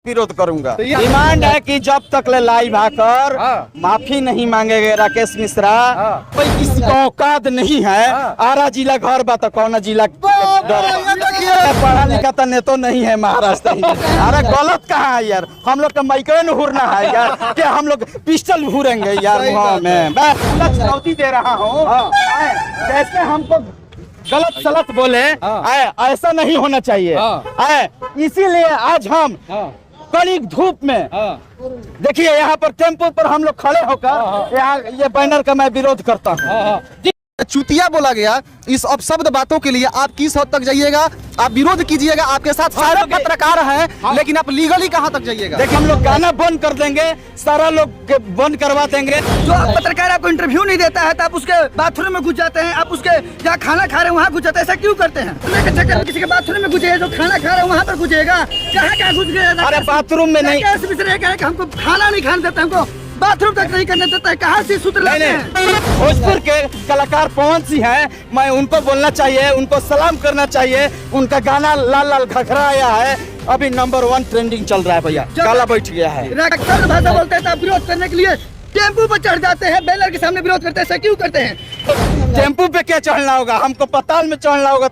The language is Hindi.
विरोध करूंगा। डिमांड है कि जब तक ले लाइव आकर माफी नहीं मांगेंगे राकेश मिश्रा, कोई किसी को औकात नहीं है। आरा जिला घर बा तो कौन जिला पढ़ा लिखा तो नेतो नहीं है महाराष्ट्र। अरे गलत कहाँ है यार, हम लोग का माइक्रोन हुरना है यार, कि हम लोग पिस्टल हुरेंगे यार मुँह में। मैं चुनौती दे रहा हूँ, जैसे हमको गलत सलत बोले ऐसा नहीं होना चाहिए। इसीलिए आज हम कड़ी धूप में देखिए यहाँ पर टेम्पो पर हम लोग खड़े होकर यहाँ ये बैनर का मैं विरोध करता हूँ। चुतिया बोला गया, इस अपशब्द बातों के लिए आप किस हद तक जाइएगा? आप विरोध कीजिएगा, आपके साथ सारे पत्रकार हैं, लेकिन आप लीगली कहां तक जाइएगा? देखिए हम लोग गाना बंद कर देंगे, सारा लोग बंद करवा देंगे। जो पत्रकार आपको इंटरव्यू नहीं देता है तो आप उसके बाथरूम में घुस जाते हैं, आप उसके जहाँ खाना खा रहे हैं वहाँ घुस जाते हैं, ऐसा क्यों करते हैं? चक्कर किसी के बाथरूम में घुसे, जो खाना खा रहे हैं वहाँ पर घुसेगा, कहाँ घुस गए? अरे बाथरूम में नहीं, हमको खाना नहीं खाने देता, हमको बाथरूम तक नहीं करने देता है, कहाँ से सूत्र लाते हैं? भोजपुर के कलाकार पवन सिंह हैं, मैं उनको बोलना चाहिए, उनको सलाम करना चाहिए। उनका गाना लाल लाल घघरा आया है, अभी नंबर 1 ट्रेंडिंग चल रहा है भैया, काला बैठ गया है। भाषा बोलते हैं तो आप विरोध करने के लिए टेम्पू पर चढ़ जाते हैं, बैनर के सामने विरोध करते हैं, ऐसा क्यों करते हैं? टेम्पू पे क्या चढ़ना होगा, हमको पताल में चढ़ना होगा।